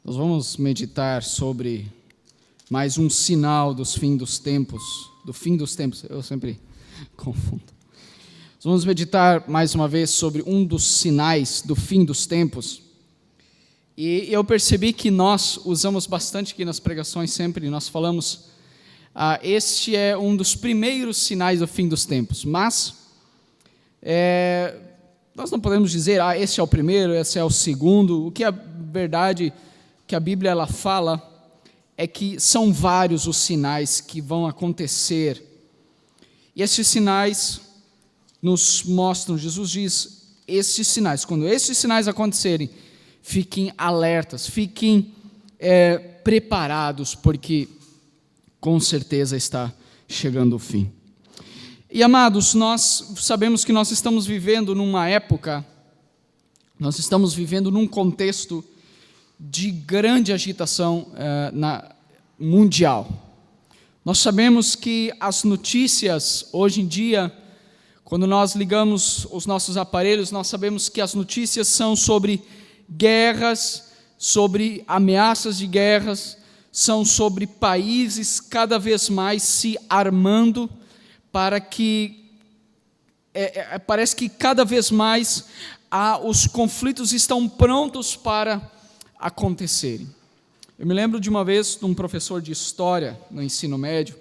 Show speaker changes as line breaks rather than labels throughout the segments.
Nós vamos meditar sobre mais um sinal dos fim dos tempos, eu sempre confundo. Nós vamos meditar mais uma vez sobre um dos sinais do fim dos tempos. E eu percebi que nós usamos bastante aqui nas pregações sempre, nós falamos, este é um dos primeiros sinais do fim dos tempos, mas nós não podemos dizer, este é o primeiro, esse é o segundo. O que é verdade que a Bíblia ela fala é que são vários os sinais que vão acontecer. E esses sinais nos mostram, Jesus diz, esses sinais, quando esses sinais acontecerem, fiquem alertas, fiquem preparados, porque com certeza está chegando o fim. E amados, nós sabemos que nós estamos vivendo numa época, nós estamos vivendo num contexto de grande agitação mundial. Nós sabemos que as notícias, hoje em dia, quando nós ligamos os nossos aparelhos, nós sabemos que as notícias são sobre guerras, sobre ameaças de guerras, são sobre países cada vez mais se armando para que, parece que cada vez mais os conflitos estão prontos para acontecerem. Eu me lembro de uma vez de um professor de história no ensino médio,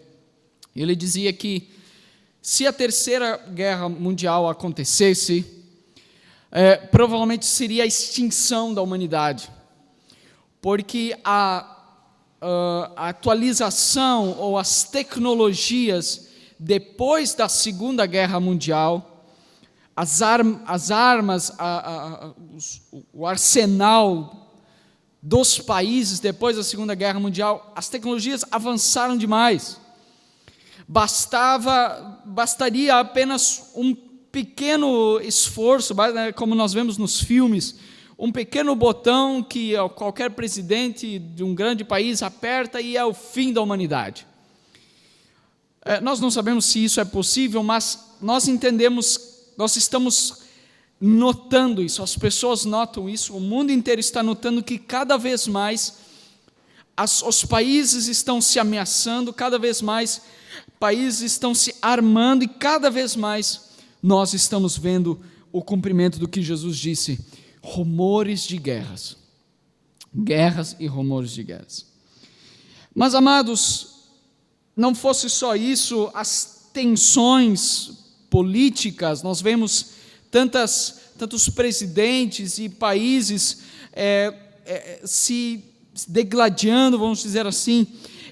ele dizia que se a Terceira Guerra Mundial acontecesse, provavelmente seria a extinção da humanidade, porque a atualização ou as tecnologias depois da Segunda Guerra Mundial, as armas, o arsenal dos países depois da Segunda Guerra Mundial, as tecnologias avançaram demais. Bastaria apenas um pequeno esforço, como nós vemos nos filmes, um pequeno botão que qualquer presidente de um grande país aperta e é o fim da humanidade. Nós não sabemos se isso é possível, mas nós entendemos, nós estamos notando isso, as pessoas notam isso, o mundo inteiro está notando que cada vez mais os países estão se ameaçando, cada vez mais países estão se armando e cada vez mais nós estamos vendo o cumprimento do que Jesus disse, rumores de guerras e rumores de guerras. Mas, amados, não fosse só isso, as tensões políticas, nós vemos tantos presidentes e países se degladiando, vamos dizer assim,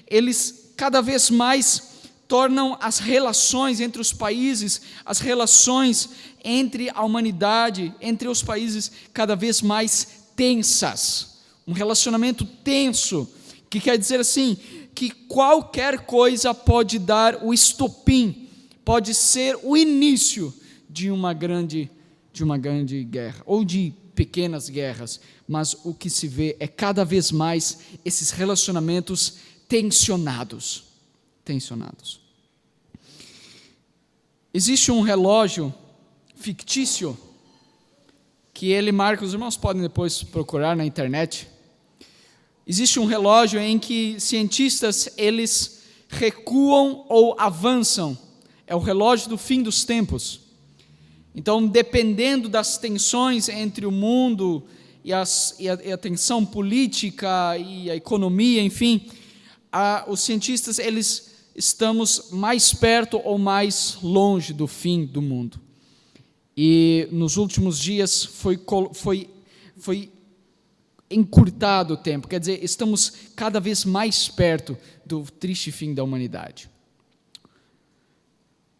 eles cada vez mais tornam as relações entre os países, as relações entre a humanidade, entre os países, cada vez mais tensas. Um relacionamento tenso, que quer dizer assim, que qualquer coisa pode dar o estopim, pode ser o início de uma grande guerra, ou de pequenas guerras, mas o que se vê é cada vez mais esses relacionamentos tensionados. Existe um relógio fictício, que ele marca, os irmãos podem depois procurar na internet. Existe um relógio em que cientistas, eles recuam ou avançam, é o relógio do fim dos tempos. Então, dependendo das tensões entre o mundo e a tensão política e a economia, enfim, os cientistas, estamos mais perto ou mais longe do fim do mundo. E nos últimos dias foi encurtado o tempo, quer dizer, estamos cada vez mais perto do triste fim da humanidade.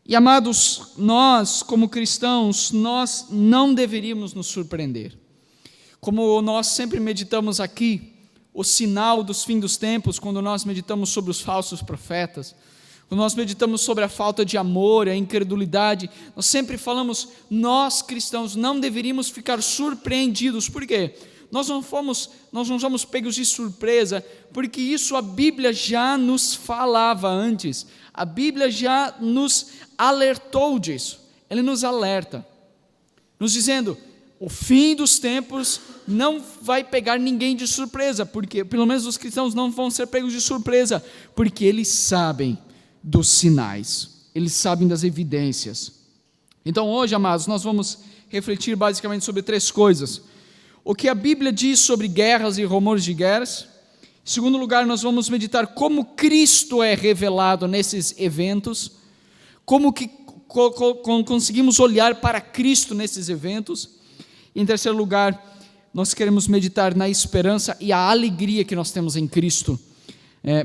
E, amados, nós, como cristãos, nós não deveríamos nos surpreender. Como nós sempre meditamos aqui, o sinal dos fins dos tempos, quando nós meditamos sobre os falsos profetas, quando nós meditamos sobre a falta de amor, a incredulidade, nós sempre falamos, nós cristãos não deveríamos ficar surpreendidos. Por quê? Nós não fomos pegos de surpresa, porque isso a Bíblia já nos falava antes. A Bíblia já nos alertou disso. Ele nos alerta, nos dizendo, O fim dos tempos não vai pegar ninguém de surpresa, porque pelo menos os cristãos não vão ser pegos de surpresa, porque eles sabem dos sinais, eles sabem das evidências. Então hoje, amados, nós vamos refletir basicamente sobre 3 coisas. O que a Bíblia diz sobre guerras e rumores de guerras. Em segundo lugar, nós vamos meditar como Cristo é revelado nesses eventos, como que conseguimos olhar para Cristo nesses eventos. E em terceiro lugar, nós queremos meditar na esperança e a alegria que nós temos em Cristo,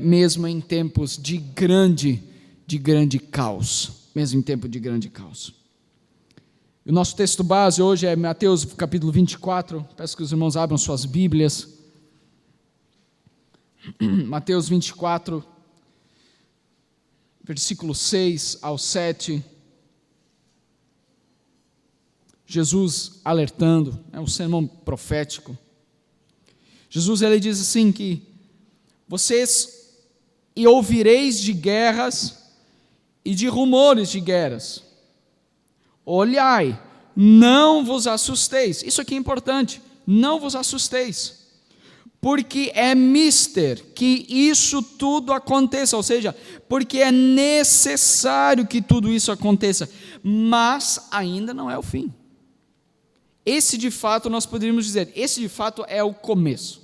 mesmo em tempos de grande caos, mesmo em tempo de grande caos. O nosso texto base hoje é Mateus capítulo 24, peço que os irmãos abram suas Bíblias. Mateus 24, versículo 6 ao 7. Jesus alertando, é um sermão profético. Jesus, ele diz assim que vocês ouvireis de guerras e de rumores de guerras. Olhai, não vos assusteis. Isso aqui é importante, não vos assusteis, porque é mister que isso tudo aconteça, ou seja, porque é necessário que tudo isso aconteça, mas ainda não é o fim. Esse de fato, nós poderíamos dizer, esse de fato é o começo.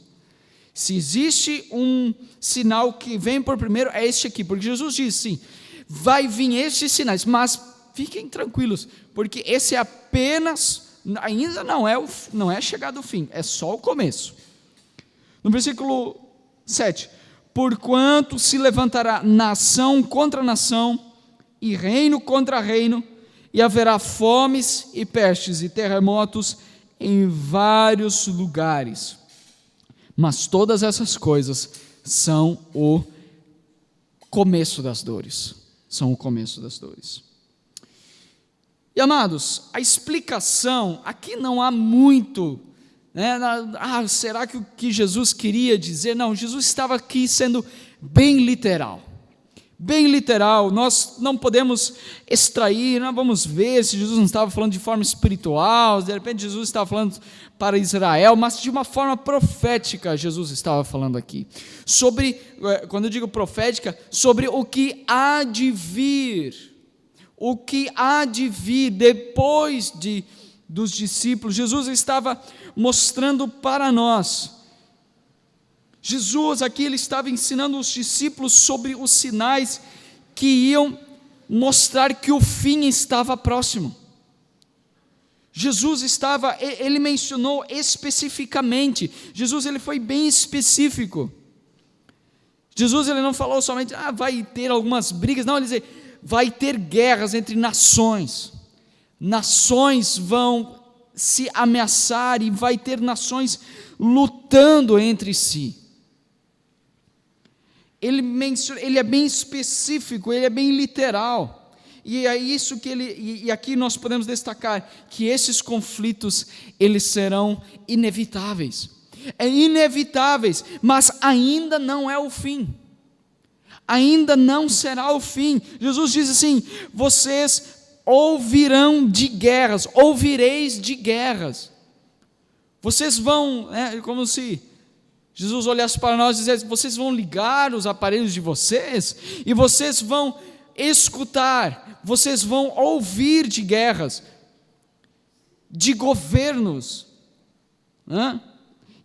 Se existe um sinal que vem por primeiro, é este aqui, porque Jesus disse sim, vai vir estes sinais, mas fiquem tranquilos, porque esse é apenas, ainda não é chegado o fim, é só o começo. No versículo 7, porquanto se levantará nação contra nação, e reino contra reino, e haverá fomes e pestes e terremotos em vários lugares. Mas todas essas coisas são o começo das dores. São o começo das dores. E amados, a explicação, aqui não há muito, será que o que Jesus queria dizer? Não, Jesus estava aqui sendo bem literal. Bem literal, nós não podemos extrair, nós vamos ver se Jesus não estava falando de forma espiritual, de repente Jesus estava falando para Israel, mas de uma forma profética Jesus estava falando aqui, sobre, quando eu digo profética, sobre o que há de vir, depois dos discípulos. Jesus estava mostrando para nós. Jesus aqui, ele estava ensinando os discípulos sobre os sinais que iam mostrar que o fim estava próximo. Ele mencionou especificamente, Jesus ele foi bem específico. Jesus ele não falou somente, vai ter algumas brigas, não, ele disse, vai ter guerras entre nações. Nações vão se ameaçar e vai ter nações lutando entre si. Ele é bem específico, ele é bem literal, e é isso que e aqui nós podemos destacar, que esses conflitos, eles serão inevitáveis, mas ainda não é o fim, ainda não será o fim. Jesus diz assim, vocês ouvireis de guerras, vocês vão, como se Jesus olhasse para nós e dissesse, vocês vão ligar os aparelhos de vocês, e vocês vão escutar, vocês vão ouvir de guerras, de governos,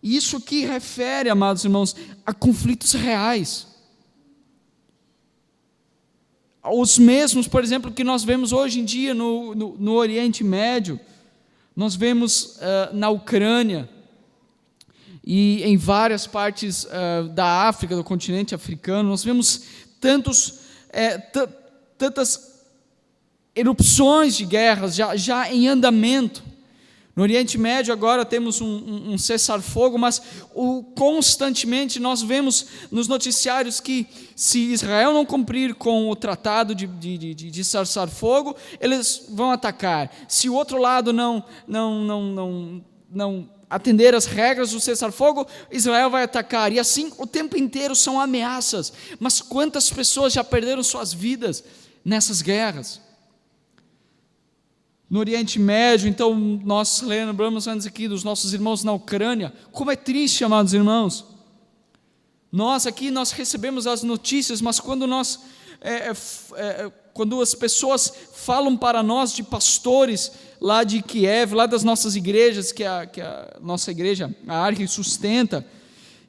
isso que refere, amados irmãos, a conflitos reais, os mesmos, por exemplo, que nós vemos hoje em dia no Oriente Médio, nós vemos na Ucrânia, e em várias partes da África, do continente africano, nós vemos tantas erupções de guerras já em andamento. No Oriente Médio agora temos um cessar-fogo, mas constantemente nós vemos nos noticiários que se Israel não cumprir com o tratado de cessar-fogo, eles vão atacar. Se o outro lado não atender as regras do cessar-fogo, Israel vai atacar, e assim o tempo inteiro são ameaças. Mas quantas pessoas já perderam suas vidas nessas guerras? no Oriente Médio. Então nós lembramos antes aqui dos nossos irmãos na Ucrânia. Como é triste, amados irmãos. Nós aqui recebemos as notícias, mas quando quando as pessoas falam para nós de pastores lá de Kiev, lá das nossas igrejas, que a nossa igreja, a Arque, sustenta,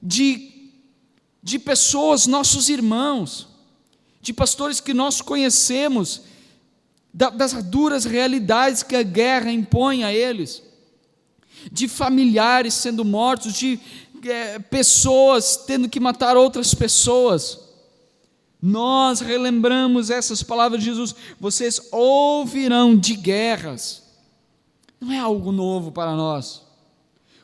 de pessoas, nossos irmãos, de pastores que nós conhecemos, das duras realidades que a guerra impõe a eles, de familiares sendo mortos, de pessoas tendo que matar outras pessoas. Nós relembramos essas palavras de Jesus: vocês ouvirão de guerras. Não é algo novo para nós.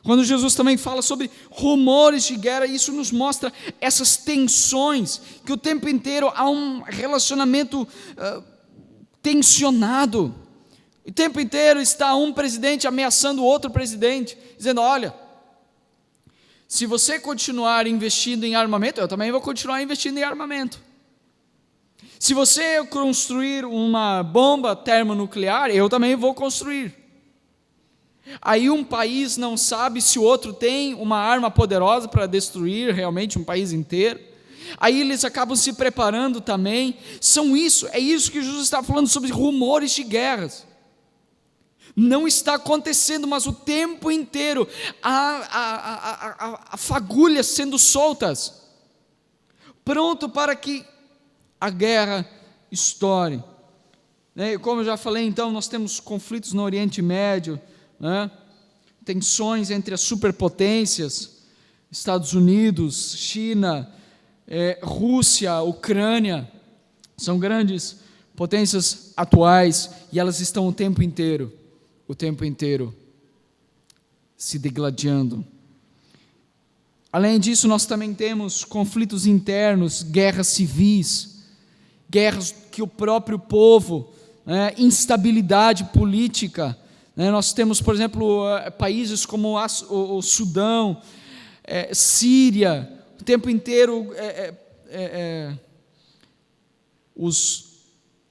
Quando Jesus também fala sobre rumores de guerra, isso nos mostra essas tensões, que o tempo inteiro há um relacionamento tensionado. O tempo inteiro está um presidente ameaçando o outro presidente, dizendo: olha, se você continuar investindo em armamento, eu também vou continuar investindo em armamento. Se você construir uma bomba termonuclear, eu também vou construir. Aí um país não sabe se o outro tem uma arma poderosa para destruir realmente um país inteiro. Aí eles acabam se preparando também. É isso que Jesus está falando sobre rumores de guerras. Não está acontecendo, mas o tempo inteiro há fagulhas sendo soltas, pronto para que a guerra estoure. Como eu já falei, então, nós temos conflitos no Oriente Médio, tensões entre as superpotências, Estados Unidos, China, Rússia, Ucrânia, são grandes potências atuais, e elas estão o tempo inteiro se degladiando. Além disso, nós também temos conflitos internos, guerras civis, guerras que o próprio povo, instabilidade política. Nós temos, por exemplo, países como o Sudão, Síria, o tempo inteiro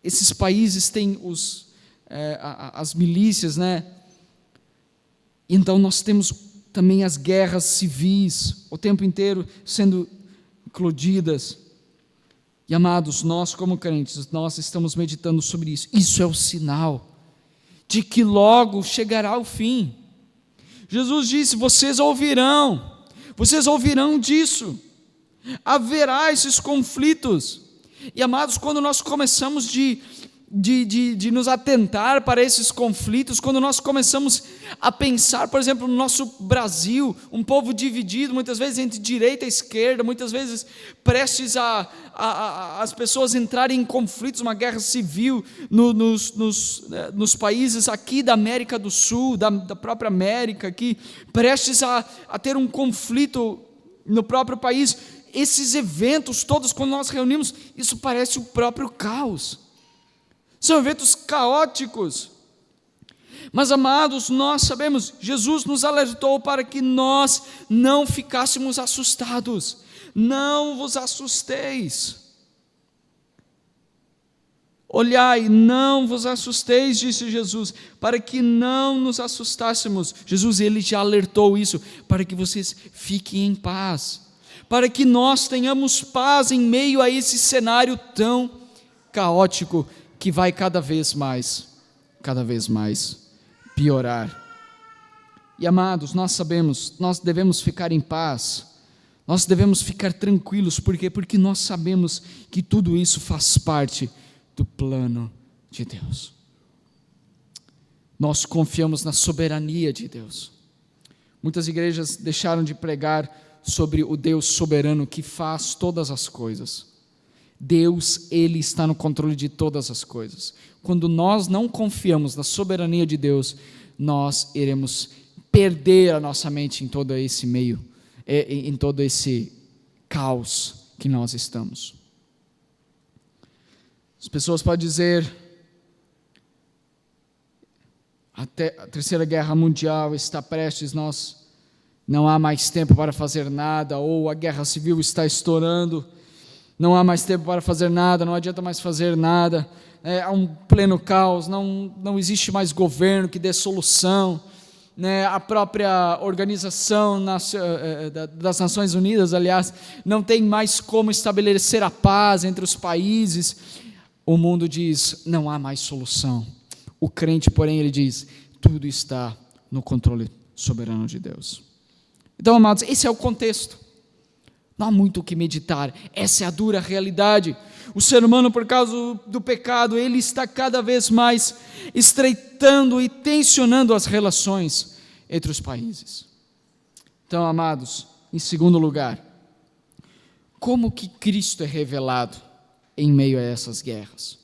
esses países têm as milícias, Então nós temos também as guerras civis, o tempo inteiro sendo eclodidas. E amados, nós como crentes, nós estamos meditando sobre isso. Isso é o sinal de que logo chegará o fim. Jesus disse: vocês ouvirão disso, haverá esses conflitos. E amados, quando nós começamos de nos atentar para esses conflitos, quando nós começamos a pensar, por exemplo, no nosso Brasil, um povo dividido, muitas vezes entre direita e esquerda, muitas vezes prestes as pessoas entrarem em conflitos, uma guerra civil nos países aqui da América do Sul, da própria América aqui, prestes a ter um conflito no próprio país. Esses eventos todos, quando nós reunimos, isso parece o próprio caos. São eventos caóticos. Mas, amados, nós sabemos, Jesus nos alertou para que nós não ficássemos assustados. Não vos assusteis. Olhai, não vos assusteis, disse Jesus, para que não nos assustássemos. Jesus, ele já alertou isso, para que vocês fiquem em paz, para que nós tenhamos paz em meio a esse cenário tão caótico, que vai cada vez mais piorar. E amados, nós sabemos, nós devemos ficar em paz, nós devemos ficar tranquilos. Por quê? Porque nós sabemos que tudo isso faz parte do plano de Deus. Nós confiamos na soberania de Deus. Muitas igrejas deixaram de pregar sobre o Deus soberano que faz todas as coisas. Deus, ele está no controle de todas as coisas. Quando nós não confiamos na soberania de Deus, nós iremos perder a nossa mente em todo esse meio, em todo esse caos que nós estamos. As pessoas podem dizer: até a Terceira Guerra Mundial está prestes, não há mais tempo para fazer nada, ou a guerra civil está estourando. Não há mais tempo para fazer nada, não adianta mais fazer nada, há um pleno caos, não existe mais governo que dê solução, a própria Organização das Nações Unidas, aliás, não tem mais como estabelecer a paz entre os países. O mundo diz, não há mais solução. O crente, porém, ele diz, tudo está no controle soberano de Deus. Então, amados, esse é o contexto. Não há muito o que meditar, essa é a dura realidade. O ser humano, por causa do pecado, ele está cada vez mais estreitando e tensionando as relações entre os países. Então, amados, em segundo lugar, como que Cristo é revelado em meio a essas guerras?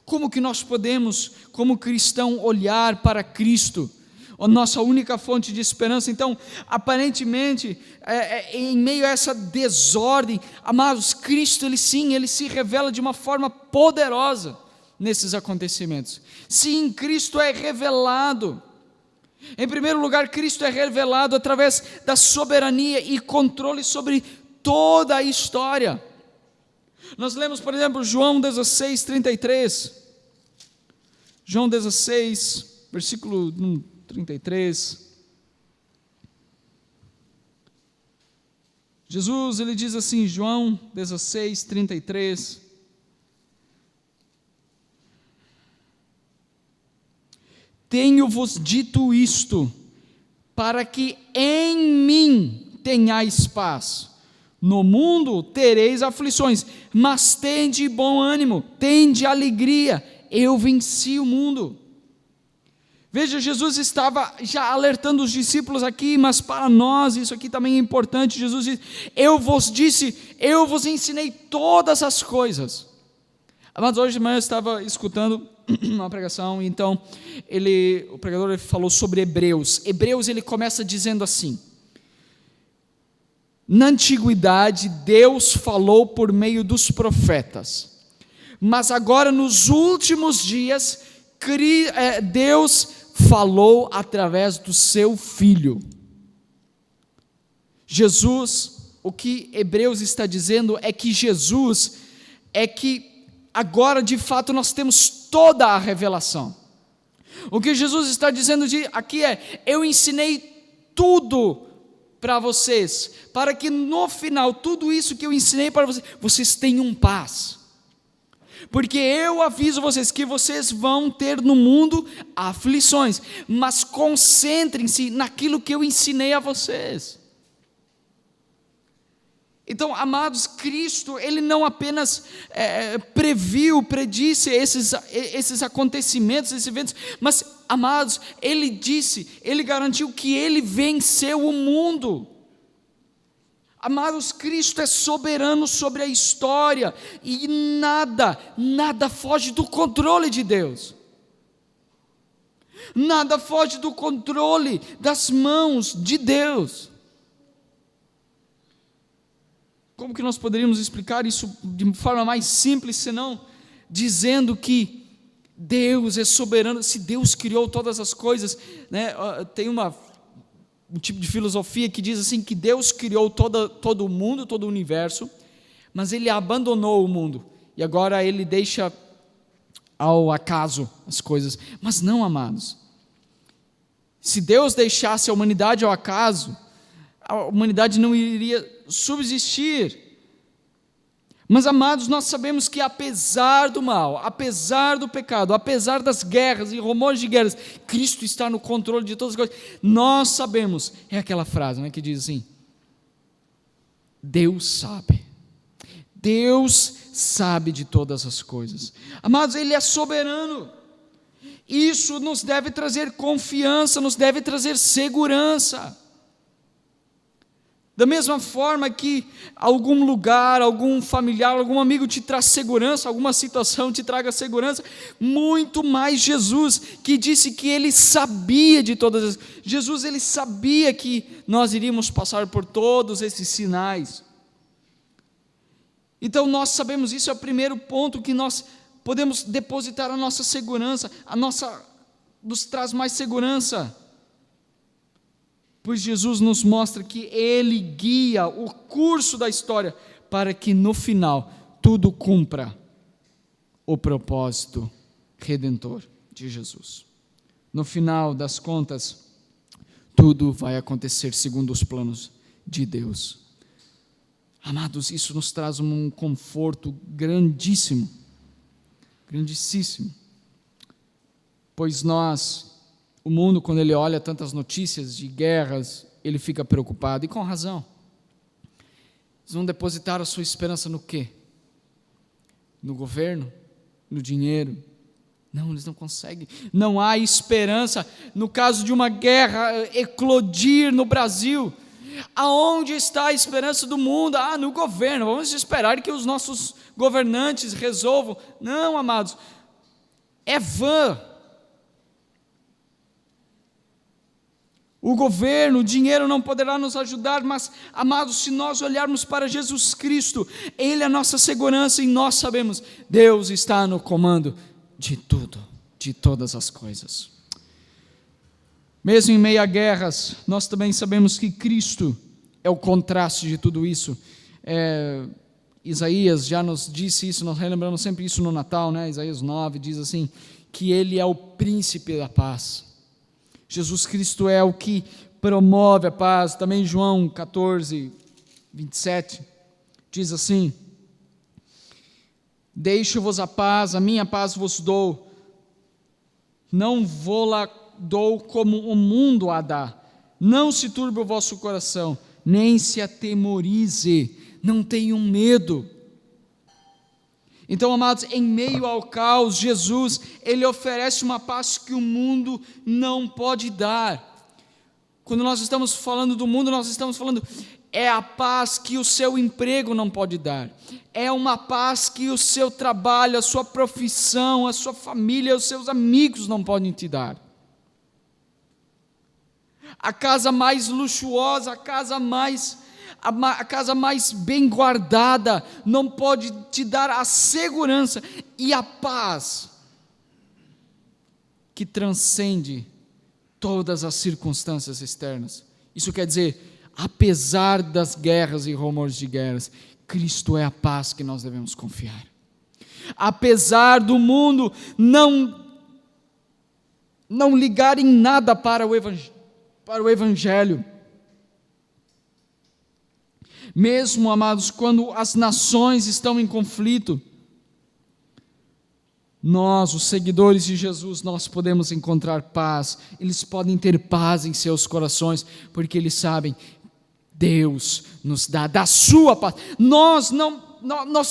Como que nós podemos, como cristão, olhar para Cristo, a nossa única fonte de esperança? Então, aparentemente, em meio a essa desordem, amados, Cristo, ele se revela de uma forma poderosa nesses acontecimentos. Sim, Cristo é revelado. Em primeiro lugar, Cristo é revelado através da soberania e controle sobre toda a história. Nós lemos, por exemplo, João 16, 33. João 16, versículo 33. Jesus, ele diz assim, João 16, 33. Tenho-vos dito isto, para que em mim tenhais paz. No mundo tereis aflições, mas tende bom ânimo, tende alegria, eu venci o mundo. Veja, Jesus estava já alertando os discípulos aqui, mas para nós isso aqui também é importante. Jesus diz, eu vos ensinei todas as coisas. Mas hoje de manhã eu estava escutando uma pregação, então o pregador ele falou sobre Hebreus. Hebreus ele começa dizendo assim: na antiguidade Deus falou por meio dos profetas, mas agora nos últimos dias Deus falou através do seu Filho. Jesus, o que Hebreus está dizendo é que Jesus, agora de fato nós temos toda a revelação. O que Jesus está dizendo aqui eu ensinei tudo para vocês, para que no final, tudo isso que eu ensinei para vocês, vocês tenham paz. Porque eu aviso vocês que vocês vão ter no mundo aflições, mas concentrem-se naquilo que eu ensinei a vocês. Então, amados, Cristo, ele não apenas predisse esses acontecimentos, esses eventos, mas, amados, ele garantiu que ele venceu o mundo. Amados, Cristo é soberano sobre a história, e nada foge do controle de Deus. Nada foge do controle das mãos de Deus. Como que nós poderíamos explicar isso de forma mais simples, senão dizendo que Deus é soberano? Se Deus criou todas as coisas, tem um tipo de filosofia que diz assim, que Deus criou todo o mundo, todo o universo, mas Ele abandonou o mundo, e agora Ele deixa ao acaso as coisas. Mas não, amados, se Deus deixasse a humanidade ao acaso, a humanidade não iria subsistir. Mas, amados, nós sabemos que apesar do mal, apesar do pecado, apesar das guerras e rumores de guerras, Cristo está no controle de todas as coisas. Nós sabemos, é aquela frase, que diz assim: Deus sabe de todas as coisas. Amados, Ele é soberano. Isso nos deve trazer confiança, nos deve trazer segurança. Da mesma forma que algum lugar, algum familiar, algum amigo te traz segurança, alguma situação te traga segurança, muito mais Jesus, que disse que Ele sabia de todas as... Jesus, Ele sabia que nós iríamos passar por todos esses sinais. Então nós sabemos, isso é o primeiro ponto que nós podemos depositar a nossa segurança, nos traz mais segurança. Pois Jesus nos mostra que Ele guia o curso da história para que no final tudo cumpra o propósito redentor de Jesus. No final das contas, tudo vai acontecer segundo os planos de Deus. Amados, isso nos traz um conforto grandíssimo, grandíssimo. Pois o mundo, quando ele olha tantas notícias de guerras, ele fica preocupado, e com razão. Eles vão depositar a sua esperança no quê? No governo? No dinheiro? Não, eles não conseguem. Não há esperança no caso de uma guerra eclodir no Brasil. Aonde está a esperança do mundo? No governo. Vamos esperar que os nossos governantes resolvam. Não, amados, é vã. O governo, o dinheiro não poderá nos ajudar, mas, amados, se nós olharmos para Jesus Cristo, Ele é a nossa segurança, e nós sabemos, Deus está no comando de tudo, de todas as coisas. Mesmo em meio a guerras, nós também sabemos que Cristo é o contraste de tudo isso. Isaías já nos disse isso, nós relembramos sempre isso no Natal, né? Isaías 9 diz assim, que Ele é o príncipe da paz. Jesus Cristo é o que promove a paz. Também João 14, 27, diz assim, deixo-vos a paz, a minha paz vos dou, não vou-la dou como o mundo a dá, não se turbe o vosso coração, nem se atemorize, não tenham medo. Então, amados, em meio ao caos, Jesus, Ele oferece uma paz que o mundo não pode dar. Quando nós estamos falando do mundo, nós estamos falando, é a paz que o seu emprego não pode dar, é uma paz que o seu trabalho, a sua profissão, a sua família, os seus amigos não podem te dar. A casa mais luxuosa, a casa mais bem guardada, não pode te dar a segurança e a paz que transcende todas as circunstâncias externas. Isso quer dizer, apesar das guerras e rumores de guerras, Cristo é a paz que nós devemos confiar. Apesar do mundo não ligar em nada para o Evangelho, mesmo, amados, quando as nações estão em conflito, nós, os seguidores de Jesus, nós podemos encontrar paz, eles podem ter paz em seus corações, porque eles sabem, Deus nos dá da sua paz. Nós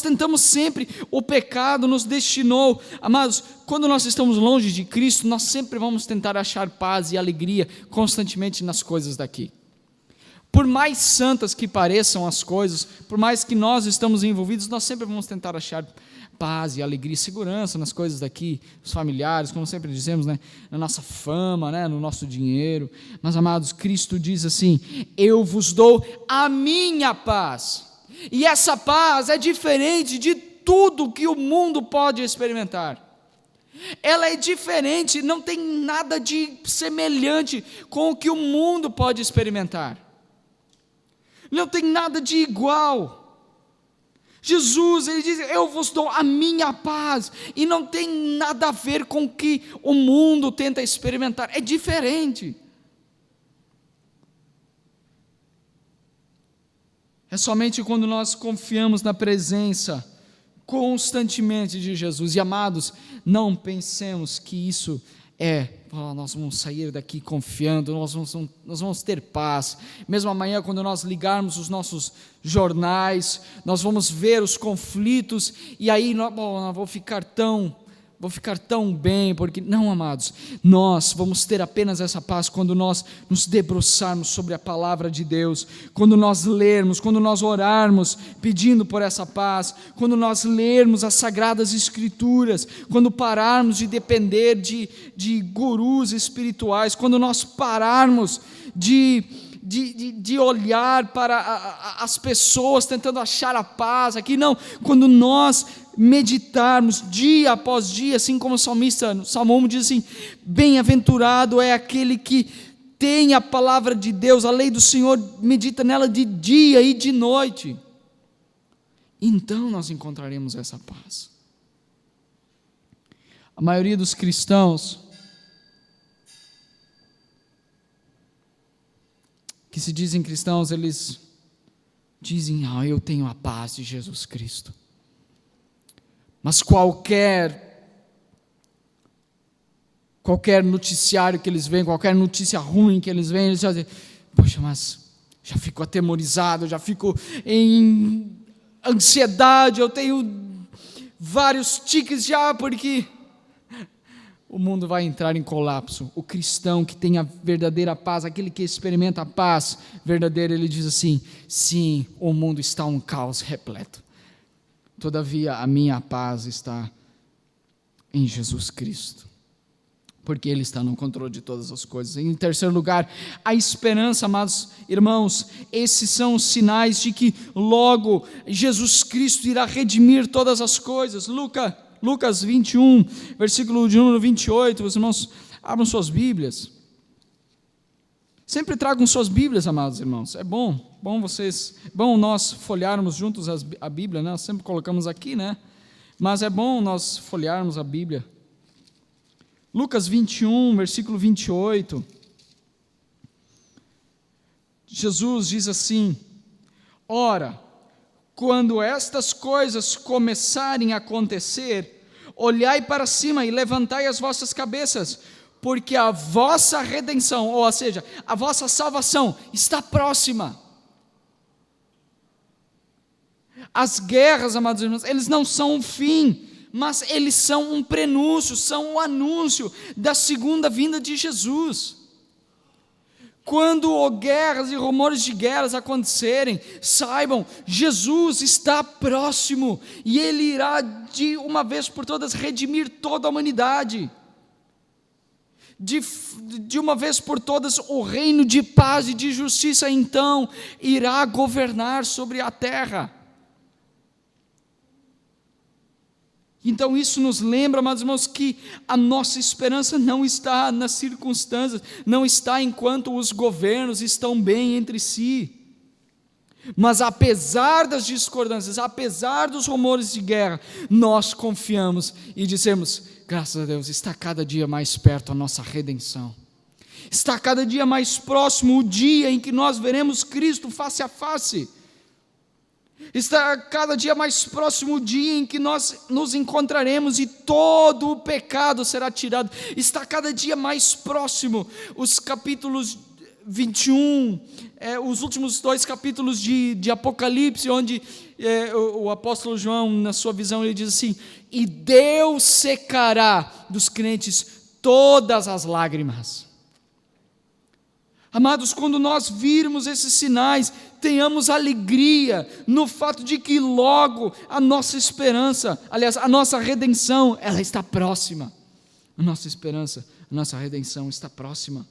tentamos sempre, o pecado nos destinou, amados, quando nós estamos longe de Cristo, nós sempre vamos tentar achar paz e alegria constantemente nas coisas daqui. Por mais santas que pareçam as coisas, por mais que nós estamos envolvidos, nós sempre vamos tentar achar paz e alegria e segurança nas coisas daqui, nos familiares, como sempre dizemos, né? Na nossa fama, né? No nosso dinheiro. Mas, amados, Cristo diz assim, eu vos dou a minha paz. E essa paz é diferente de tudo que o mundo pode experimentar. Ela é diferente, não tem nada de semelhante com o que o mundo pode experimentar. Não tem nada de igual. Jesus, Ele diz, eu vos dou a minha paz, e não tem nada a ver com o que o mundo tenta experimentar, é diferente. É somente quando nós confiamos na presença constantemente de Jesus, e amados, não pensemos que isso nós vamos sair daqui confiando, nós vamos ter paz, mesmo amanhã quando nós ligarmos os nossos jornais, nós vamos ver os conflitos, e aí vou ficar tão bem, porque não, amados, nós vamos ter apenas essa paz quando nós nos debruçarmos sobre a palavra de Deus, quando nós lermos, quando nós orarmos pedindo por essa paz, quando nós lermos as sagradas escrituras, quando pararmos de depender de gurus espirituais, quando nós pararmos de olhar para as pessoas tentando achar a paz aqui, não, quando nós meditarmos dia após dia, assim como o salmista, no Salmo 1 diz assim, bem-aventurado é aquele que tem a palavra de Deus, a lei do Senhor, medita nela de dia e de noite. Então nós encontraremos essa paz. A maioria dos cristãos que se dizem cristãos, eles dizem: eu tenho a paz de Jesus Cristo. Mas qualquer noticiário que eles veem, qualquer notícia ruim que eles veem, eles já dizem: poxa, mas já fico atemorizado, já fico em ansiedade, eu tenho vários tiques já, porque o mundo vai entrar em colapso. O cristão que tem a verdadeira paz, aquele que experimenta a paz verdadeira, ele diz assim: sim, o mundo está um caos repleto. Todavia, a minha paz está em Jesus Cristo, porque Ele está no controle de todas as coisas. Em terceiro lugar, a esperança, amados irmãos. Esses são os sinais de que logo Jesus Cristo irá redimir todas as coisas. Lucas 21, versículo de número 28, os irmãos abram suas Bíblias. Sempre tragam suas Bíblias, amados irmãos. É bom nós folhearmos juntos a Bíblia, né? Nós sempre colocamos aqui, né? Mas é bom nós folhearmos a Bíblia. Lucas 21, versículo 28. Jesus diz assim: ora, quando estas coisas começarem a acontecer, olhai para cima e levantai as vossas cabeças, porque a vossa redenção, ou seja, a vossa salvação está próxima. As guerras, amados irmãos, eles não são um fim, mas eles são um prenúncio, são um anúncio da segunda vinda de Jesus. Quando guerras e rumores de guerras acontecerem, saibam, Jesus está próximo, e Ele irá de uma vez por todas redimir toda a humanidade. De uma vez por todas, o reino de paz e de justiça então irá governar sobre a terra. Então isso nos lembra, amados irmãos, que a nossa esperança não está nas circunstâncias, não está enquanto os governos estão bem entre si. Mas apesar das discordâncias, apesar dos rumores de guerra, nós confiamos e dizemos: graças a Deus, está cada dia mais perto a nossa redenção. Está cada dia mais próximo o dia em que nós veremos Cristo face a face. Está cada dia mais próximo o dia em que nós nos encontraremos e todo o pecado será tirado. Está cada dia mais próximo. Os capítulos 21, os últimos 2 capítulos de Apocalipse, onde o apóstolo João, na sua visão, ele diz assim: e Deus secará dos crentes todas as lágrimas. Amados, quando nós virmos esses sinais, tenhamos alegria no fato de que logo a nossa esperança, aliás, a nossa redenção, ela está próxima. A nossa esperança, a nossa redenção está próxima.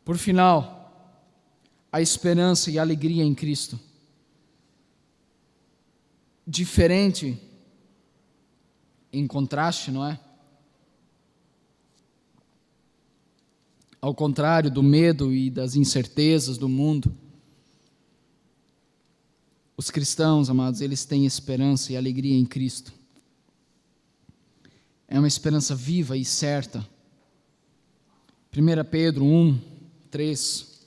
Por final, a esperança e a alegria em Cristo. Diferente, em contraste, não é? Ao contrário do medo e das incertezas do mundo, os cristãos, amados, eles têm esperança e alegria em Cristo. É uma esperança viva e certa. 1 Pedro 1, 3.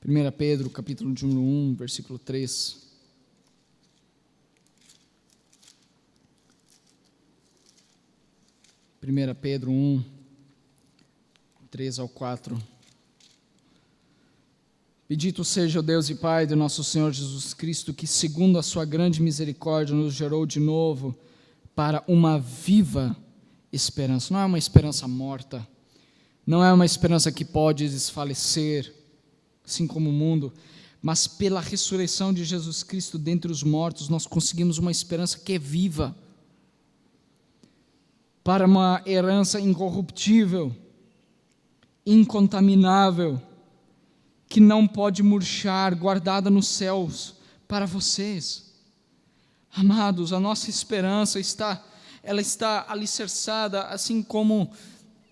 1 Pedro, capítulo de número 1, versículo 3. Pedro 1, 3 ao 4. Bendito seja o Deus e Pai do nosso Senhor Jesus Cristo, que segundo a sua grande misericórdia nos gerou de novo para uma viva esperança. Não é uma esperança morta, não é uma esperança que pode desfalecer, assim como o mundo, mas pela ressurreição de Jesus Cristo dentre os mortos, nós conseguimos uma esperança que é viva, para uma herança incorruptível, incontaminável, que não pode murchar, guardada nos céus para vocês. Amados, a nossa esperança está alicerçada, assim como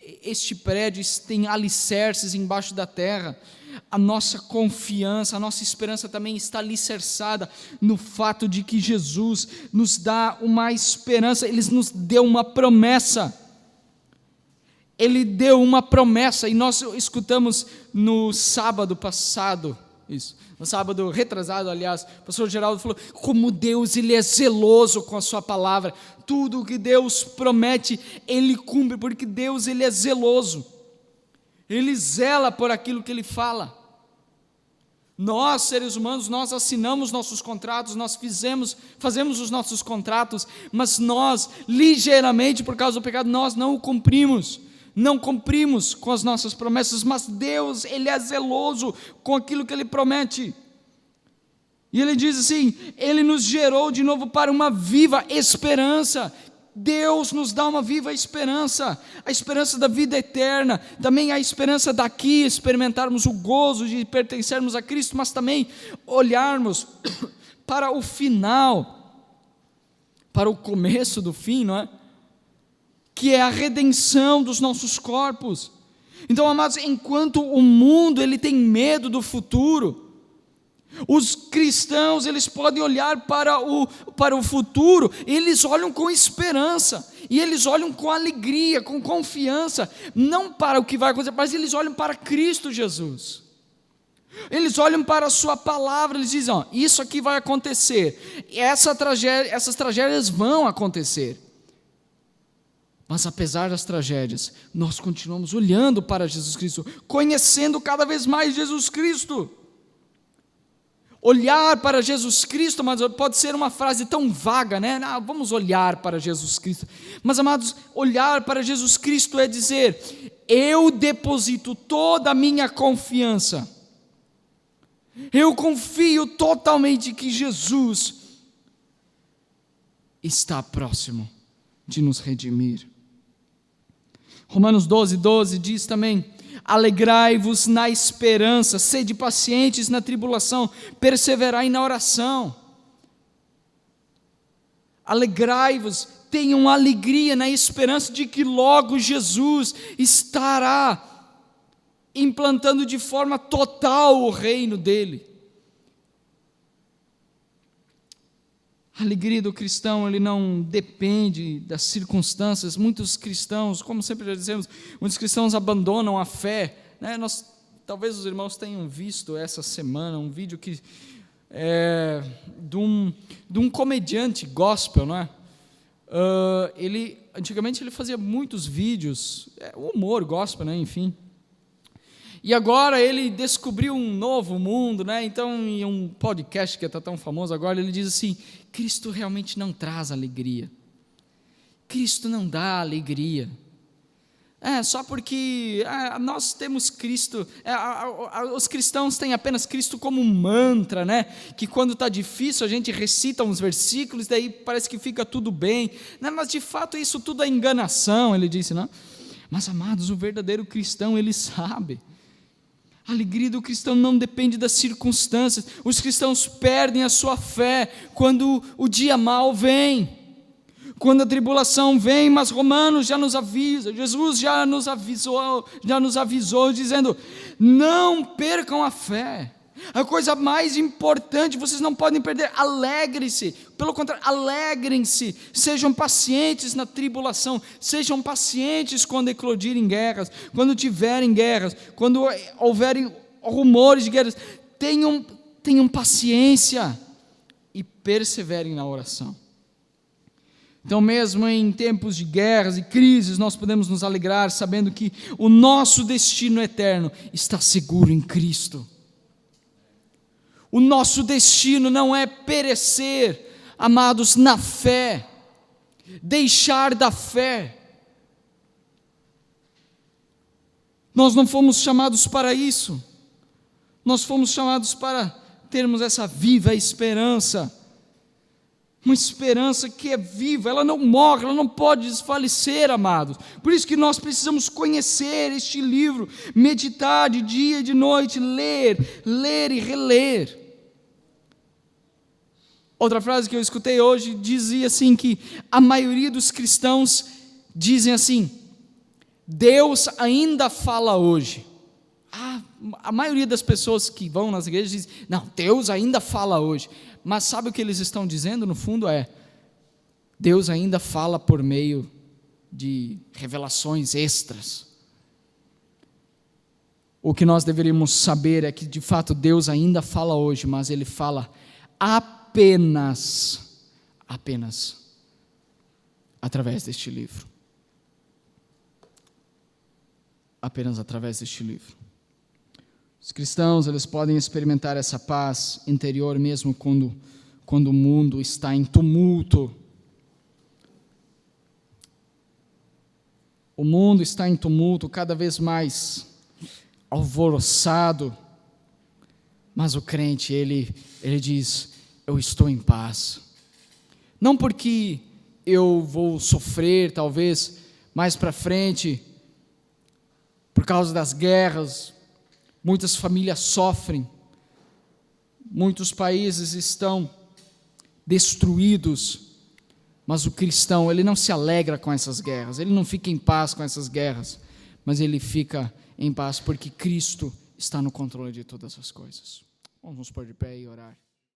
este prédio tem alicerces embaixo da terra. a nossa confiança, a nossa esperança também está alicerçada no fato de que Jesus nos dá uma esperança, Ele nos deu uma promessa. Ele deu uma promessa, e nós escutamos no sábado passado, no sábado retrasado, aliás, o pastor Geraldo falou, como Deus, Ele é zeloso com a sua palavra, tudo o que Deus promete, Ele cumpre, porque Deus, Ele é zeloso, Ele zela por aquilo que Ele fala. Nós, seres humanos, nós assinamos nossos contratos, nós fazemos os nossos contratos, mas nós, ligeiramente, por causa do pecado, nós não o cumprimos. Não cumprimos com as nossas promessas, mas Deus, Ele é zeloso com aquilo que Ele promete. E Ele diz assim, Ele nos gerou de novo para uma viva esperança. Deus nos dá uma viva esperança, a esperança da vida eterna, também a esperança daqui, experimentarmos o gozo de pertencermos a Cristo, mas também olharmos para o final, para o começo do fim, não é? Que é a redenção dos nossos corpos. Então, amados, enquanto o mundo ele tem medo do futuro, os cristãos eles podem olhar para o futuro, eles olham com esperança, e eles olham com alegria, com confiança, não para o que vai acontecer, mas eles olham para Cristo Jesus. Eles olham para a sua palavra, eles dizem, ó, isso aqui vai acontecer, essas tragédias vão acontecer. Mas apesar das tragédias, nós continuamos olhando para Jesus Cristo, conhecendo cada vez mais Jesus Cristo. Olhar para Jesus Cristo, mas pode ser uma frase tão vaga, né? Vamos olhar para Jesus Cristo. Mas, amados, olhar para Jesus Cristo é dizer, eu deposito toda a minha confiança, eu confio totalmente que Jesus está próximo de nos redimir. Romanos 12:12 diz também, alegrai-vos na esperança, sede pacientes na tribulação, perseverai na oração. Alegrai-vos, tenham alegria na esperança de que logo Jesus estará implantando de forma total o reino dele. A alegria do cristão, ele não depende das circunstâncias. Muitos cristãos, como sempre já dizemos, muitos cristãos abandonam a fé, né? Talvez os irmãos tenham visto essa semana um vídeo de um comediante gospel, não é? Antigamente ele fazia muitos vídeos, humor gospel, né? Enfim. E agora ele descobriu um novo mundo, né? Então, em um podcast que está tão famoso agora, ele diz assim, Cristo realmente não traz alegria. Cristo não dá alegria. Só porque nós temos Cristo, os cristãos têm apenas Cristo como um mantra, né? Que quando está difícil a gente recita uns versículos, daí parece que fica tudo bem, né? Mas de fato isso tudo é enganação, ele disse, não? Mas, amados, o verdadeiro cristão, ele sabe. A alegria do cristão não depende das circunstâncias. Os cristãos perdem a sua fé quando o dia mau vem, quando a tribulação vem, mas Romanos já nos avisa, Jesus já nos avisou dizendo, não percam a fé. A coisa mais importante, vocês não podem perder, alegre-se, pelo contrário, alegrem-se, sejam pacientes na tribulação, sejam pacientes quando eclodirem guerras, quando tiverem guerras, quando houverem rumores de guerras, tenham paciência e perseverem na oração. Então, mesmo em tempos de guerras e crises, nós podemos nos alegrar sabendo que o nosso destino eterno está seguro em Cristo. O nosso destino não é perecer, amados, na fé, deixar da fé. Nós não fomos chamados para isso, nós fomos chamados para termos essa viva esperança, uma esperança que é viva, ela não morre, ela não pode desfalecer, amados. Por isso que nós precisamos conhecer este livro, meditar de dia e de noite, ler e reler. Outra frase que eu escutei hoje dizia assim que a maioria dos cristãos dizem assim, Deus ainda fala hoje. A maioria das pessoas que vão nas igrejas diz: não, Deus ainda fala hoje. Mas sabe o que eles estão dizendo? No fundo Deus ainda fala por meio de revelações extras. O que nós deveríamos saber é que, de fato, Deus ainda fala hoje, mas Ele fala apenas através deste livro. Apenas através deste livro. Os cristãos, eles podem experimentar essa paz interior mesmo quando o mundo está em tumulto. O mundo está em tumulto, cada vez mais alvoroçado, mas o crente, ele diz: eu estou em paz. Não porque eu vou sofrer, talvez, mais para frente, por causa das guerras. Muitas famílias sofrem, muitos países estão destruídos, mas o cristão, ele não se alegra com essas guerras, ele não fica em paz com essas guerras, mas ele fica em paz porque Cristo está no controle de todas as coisas. Vamos nos pôr de pé e orar.